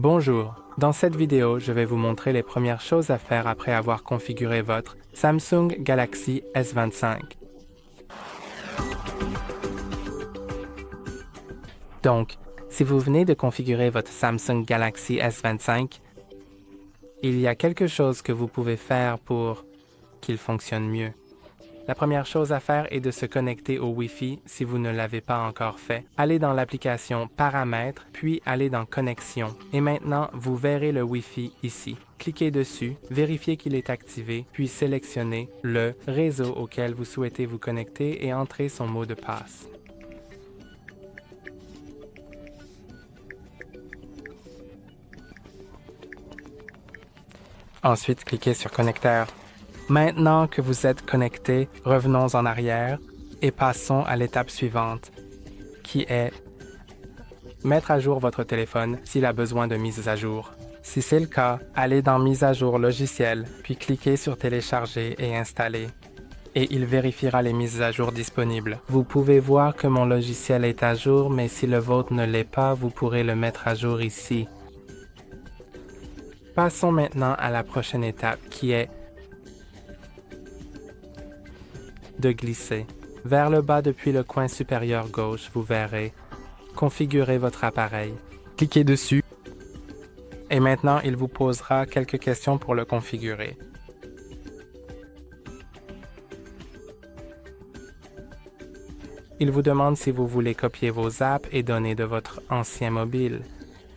Bonjour, dans cette vidéo, je vais vous montrer les premières choses à faire après avoir configuré votre Samsung Galaxy S25. Donc, si vous venez de configurer votre Samsung Galaxy S25, il y a quelque chose que vous pouvez faire pour qu'il fonctionne mieux. La première chose à faire est de se connecter au Wi-Fi si vous ne l'avez pas encore fait. Allez dans l'application Paramètres, puis allez dans Connexion. Et maintenant, vous verrez le Wi-Fi ici. Cliquez dessus, vérifiez qu'il est activé, puis sélectionnez le réseau auquel vous souhaitez vous connecter et entrez son mot de passe. Ensuite, cliquez sur Connecteur. Maintenant que vous êtes connecté, revenons en arrière et passons à l'étape suivante, qui est mettre à jour votre téléphone s'il a besoin de mise à jour. Si c'est le cas, allez dans Mise à jour logiciel, puis cliquez sur Télécharger et Installer. Et il vérifiera les mises à jour disponibles. Vous pouvez voir que mon logiciel est à jour, mais si le vôtre ne l'est pas, vous pourrez le mettre à jour ici. Passons maintenant à la prochaine étape, qui est de glisser. Vers le bas depuis le coin supérieur gauche, vous verrez « Configurer votre appareil ». Cliquez dessus et maintenant il vous posera quelques questions pour le configurer. Il vous demande si vous voulez copier vos apps et données de votre ancien mobile.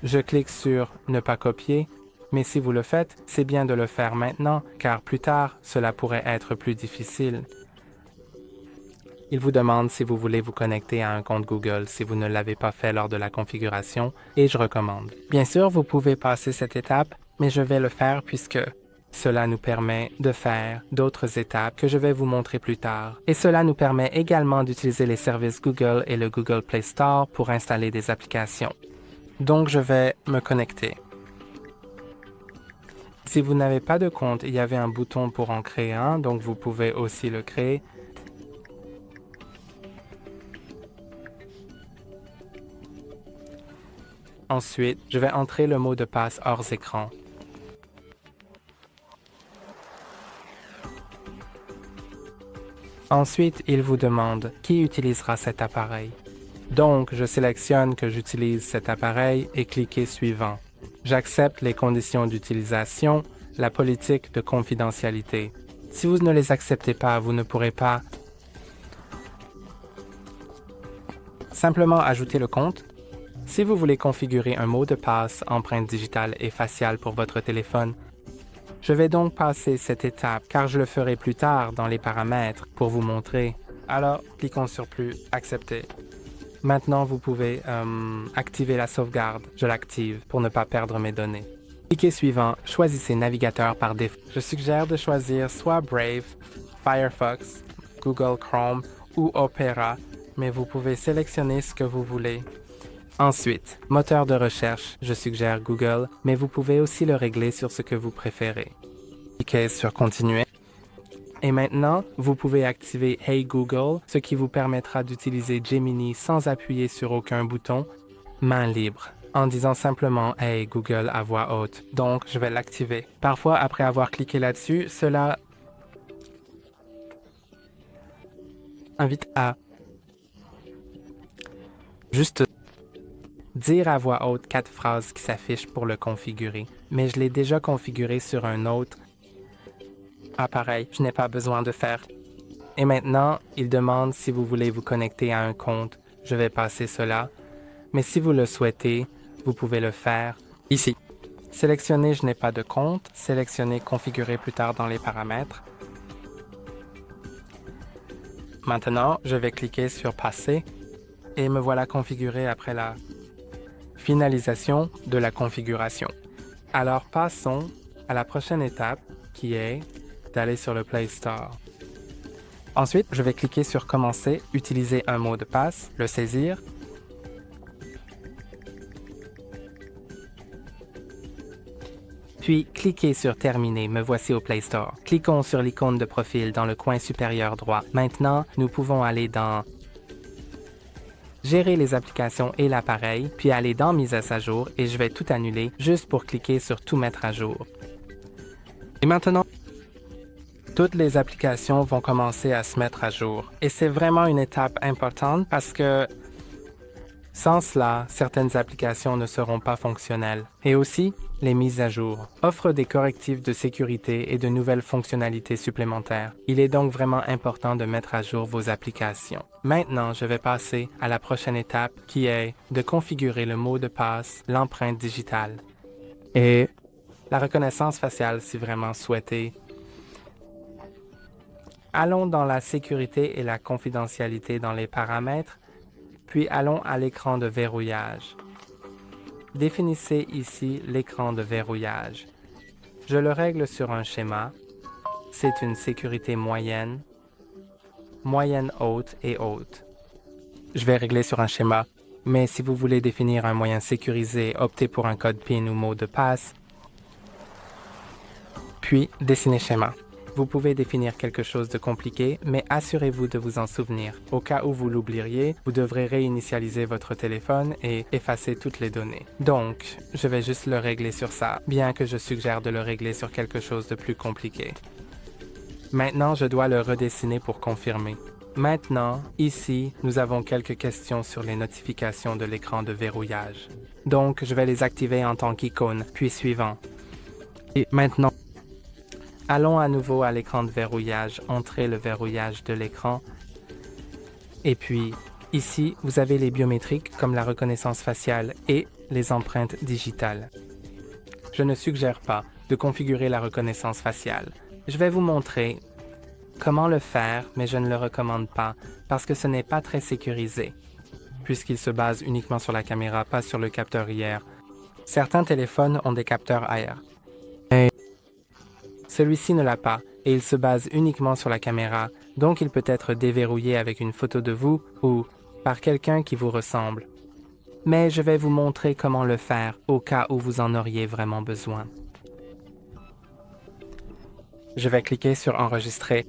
Je clique sur « Ne pas copier », mais si vous le faites, c'est bien de le faire maintenant, car plus tard, cela pourrait être plus difficile. Il vous demande si vous voulez vous connecter à un compte Google si vous ne l'avez pas fait lors de la configuration et je recommande. Bien sûr, vous pouvez passer cette étape, mais je vais le faire puisque cela nous permet de faire d'autres étapes que je vais vous montrer plus tard. Et cela nous permet également d'utiliser les services Google et le Google Play Store pour installer des applications. Donc, je vais me connecter. Si vous n'avez pas de compte, il y avait un bouton pour en créer un, donc vous pouvez aussi le créer. Ensuite, je vais entrer le mot de passe hors écran. Ensuite, il vous demande qui utilisera cet appareil. Donc, je sélectionne que j'utilise cet appareil et cliquez suivant. J'accepte les conditions d'utilisation, la politique de confidentialité. Si vous ne les acceptez pas, vous ne pourrez pas simplement ajouter le compte. Si vous voulez configurer un mot de passe, empreinte digitale et faciale pour votre téléphone, je vais donc passer cette étape car je le ferai plus tard dans les paramètres pour vous montrer. Alors, cliquons sur plus, accepter. Maintenant, vous pouvez activer la sauvegarde. Je l'active pour ne pas perdre mes données. Cliquez suivant, choisissez navigateur par défaut. Je suggère de choisir soit Brave, Firefox, Google Chrome ou Opera, mais vous pouvez sélectionner ce que vous voulez. Ensuite, moteur de recherche, je suggère Google, mais vous pouvez aussi le régler sur ce que vous préférez. Cliquez sur Continuer. Et maintenant, vous pouvez activer Hey Google, ce qui vous permettra d'utiliser Gemini sans appuyer sur aucun bouton, main libre, en disant simplement Hey Google à voix haute. Donc, je vais l'activer. Parfois, après avoir cliqué là-dessus, cela invite à juste dire à voix haute 4 phrases qui s'affichent pour le configurer. Mais je l'ai déjà configuré sur un autre appareil. Je n'ai pas besoin de faire. Et maintenant, il demande si vous voulez vous connecter à un compte. Je vais passer cela. Mais si vous le souhaitez, vous pouvez le faire ici. Sélectionnez Je n'ai pas de compte. Sélectionnez Configurer plus tard dans les paramètres. Maintenant, je vais cliquer sur Passer et me voilà configuré après la finalisation de la configuration. Alors passons à la prochaine étape qui est d'aller sur le Play Store. Ensuite, je vais cliquer sur Commencer, utiliser un mot de passe, le saisir. Puis, cliquez sur Terminer, me voici au Play Store. Cliquons sur l'icône de profil dans le coin supérieur droit. Maintenant, nous pouvons aller dans gérer les applications et l'appareil, puis aller dans Mise à jour et je vais tout annuler juste pour cliquer sur Tout mettre à jour. Et maintenant, toutes les applications vont commencer à se mettre à jour. Et c'est vraiment une étape importante parce que sans cela, certaines applications ne seront pas fonctionnelles. Et aussi, les mises à jour offrent des correctifs de sécurité et de nouvelles fonctionnalités supplémentaires. Il est donc vraiment important de mettre à jour vos applications. Maintenant, je vais passer à la prochaine étape qui est de configurer le mot de passe, l'empreinte digitale et la reconnaissance faciale si vraiment souhaité. Allons dans la sécurité et la confidentialité dans les paramètres, puis allons à l'écran de verrouillage. Définissez ici l'écran de verrouillage. Je le règle sur un schéma. C'est une sécurité moyenne, moyenne haute et haute. Je vais régler sur un schéma, mais si vous voulez définir un moyen sécurisé, optez pour un code PIN ou mot de passe, puis dessinez schéma. Vous pouvez définir quelque chose de compliqué, mais assurez-vous de vous en souvenir. Au cas où vous l'oublieriez, vous devrez réinitialiser votre téléphone et effacer toutes les données. Donc, je vais juste le régler sur ça, bien que je suggère de le régler sur quelque chose de plus compliqué. Maintenant, je dois le redessiner pour confirmer. Maintenant, ici, nous avons quelques questions sur les notifications de l'écran de verrouillage. Donc, je vais les activer en tant qu'icône, puis suivant. Et maintenant, allons à nouveau à l'écran de verrouillage, entrez le verrouillage de l'écran. Et puis, ici, vous avez les biométriques comme la reconnaissance faciale et les empreintes digitales. Je ne suggère pas de configurer la reconnaissance faciale. Je vais vous montrer comment le faire, mais je ne le recommande pas parce que ce n'est pas très sécurisé, puisqu'il se base uniquement sur la caméra, pas sur le capteur IR. Certains téléphones ont des capteurs AR. Celui-ci ne l'a pas et il se base uniquement sur la caméra, donc il peut être déverrouillé avec une photo de vous ou par quelqu'un qui vous ressemble. Mais je vais vous montrer comment le faire au cas où vous en auriez vraiment besoin. Je vais cliquer sur Enregistrer.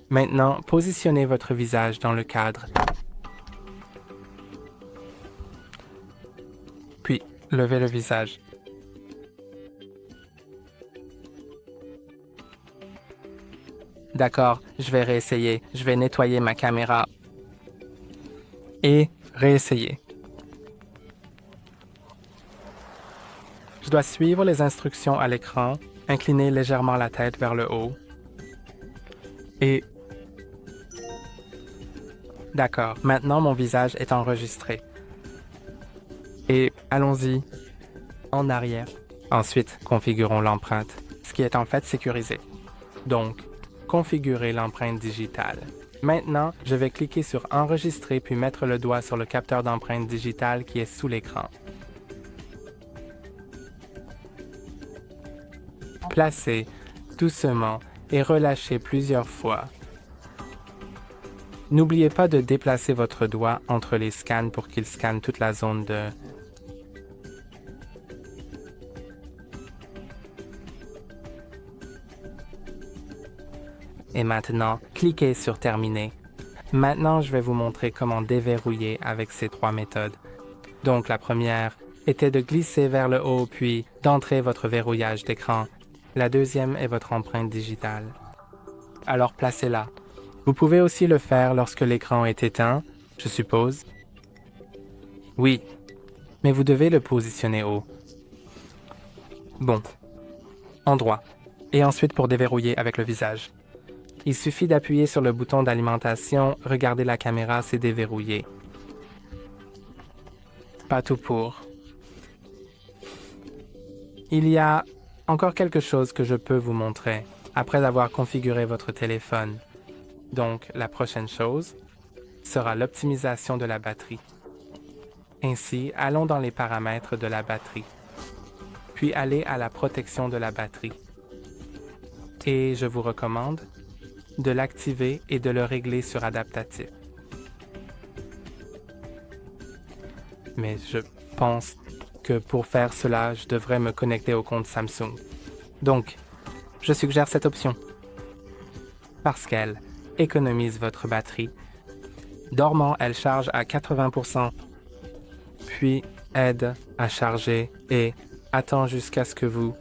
Maintenant, positionnez votre visage dans le cadre. Puis, levez le visage. D'accord, je vais réessayer. Je vais nettoyer ma caméra. Et réessayer. Je dois suivre les instructions à l'écran, incliner légèrement la tête vers le haut. Et... D'accord, maintenant mon visage est enregistré. Et allons-y en arrière. Ensuite, configurons l'empreinte, ce qui est en fait sécurisé. Donc, configurer l'empreinte digitale. Maintenant, je vais cliquer sur Enregistrer puis mettre le doigt sur le capteur d'empreinte digitale qui est sous l'écran. Placez doucement et relâchez plusieurs fois. N'oubliez pas de déplacer votre doigt entre les scans pour qu'il scanne toute la zone de... Et maintenant, cliquez sur Terminer. Maintenant, je vais vous montrer comment déverrouiller avec ces trois méthodes. Donc, la première était de glisser vers le haut puis d'entrer votre verrouillage d'écran. La deuxième est votre empreinte digitale. Alors, placez-la. Vous pouvez aussi le faire lorsque l'écran est éteint, je suppose. Oui, mais vous devez le positionner haut. Bon, endroit. Et ensuite pour déverrouiller avec le visage. Il suffit d'appuyer sur le bouton d'alimentation, regarder la caméra, c'est déverrouillé. Pas tout pour. Il y a encore quelque chose que je peux vous montrer après avoir configuré votre téléphone. Donc, la prochaine chose sera l'optimisation de la batterie. Ainsi, allons dans les paramètres de la batterie, puis allez à la protection de la batterie. Et je vous recommande de l'activer et de le régler sur adaptatif. Mais je pense que pour faire cela, je devrais me connecter au compte Samsung. Donc, je suggère cette option parce qu'elle économise votre batterie Dormant, elle charge à 80%, puis aide à charger et attend jusqu'à ce que vous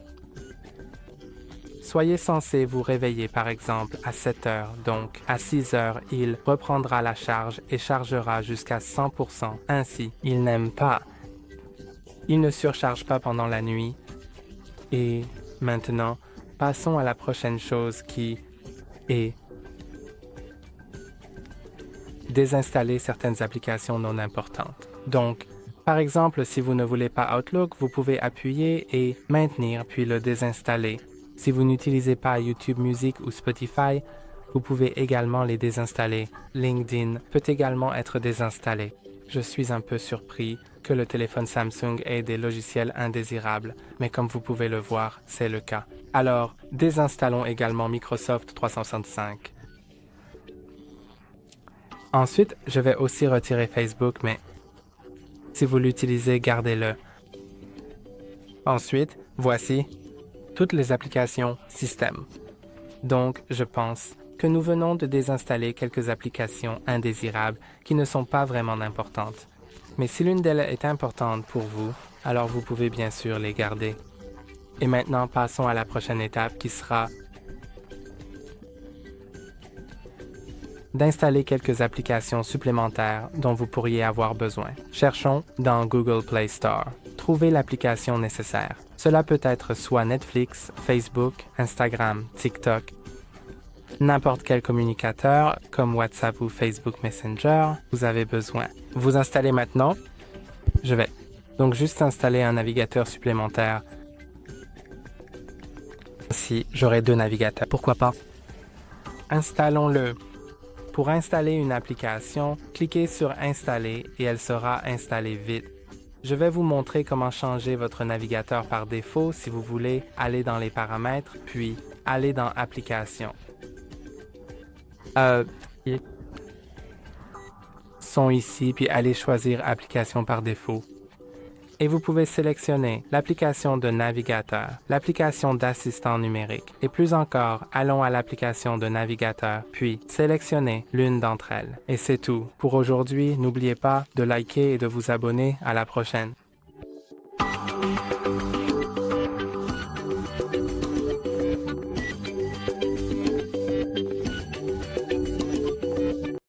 soyez censé vous réveiller par exemple à 7 heures, donc à 6 heures, il reprendra la charge et chargera jusqu'à 100%. Ainsi, il n'aime pas. Il ne surcharge pas pendant la nuit. Et maintenant, passons à la prochaine chose qui est désinstaller certaines applications non importantes. Donc, par exemple, si vous ne voulez pas Outlook, vous pouvez appuyer et maintenir puis le désinstaller. Si vous n'utilisez pas YouTube Music ou Spotify, vous pouvez également les désinstaller. LinkedIn peut également être désinstallé. Je suis un peu surpris que le téléphone Samsung ait des logiciels indésirables, mais comme vous pouvez le voir, c'est le cas. Alors, désinstallons également Microsoft 365. Ensuite, je vais aussi retirer Facebook, mais si vous l'utilisez, gardez-le. Ensuite, voici toutes les applications système. Donc, je pense que nous venons de désinstaller quelques applications indésirables qui ne sont pas vraiment importantes. Mais si l'une d'elles est importante pour vous, alors vous pouvez bien sûr les garder. Et maintenant, passons à la prochaine étape qui sera d'installer quelques applications supplémentaires dont vous pourriez avoir besoin. Cherchons dans Google Play Store. Trouvez l'application nécessaire. Cela peut être soit Netflix, Facebook, Instagram, TikTok, n'importe quel communicateur comme WhatsApp ou Facebook Messenger, vous avez besoin. Vous installez maintenant. Je vais donc juste installer un navigateur supplémentaire. Si j'aurai 2 navigateurs, pourquoi pas? Installons-le. Pour installer une application, cliquez sur Installer et elle sera installée vite. Je vais vous montrer comment changer votre navigateur par défaut si vous voulez aller dans les paramètres, puis aller dans Applications. Ils sont ici, puis allez choisir Application par défaut. Et vous pouvez sélectionner l'application de navigateur, l'application d'assistant numérique, et plus encore, allons à l'application de navigateur, puis sélectionnez l'une d'entre elles. Et c'est tout. Pour aujourd'hui, n'oubliez pas de liker et de vous abonner. À la prochaine.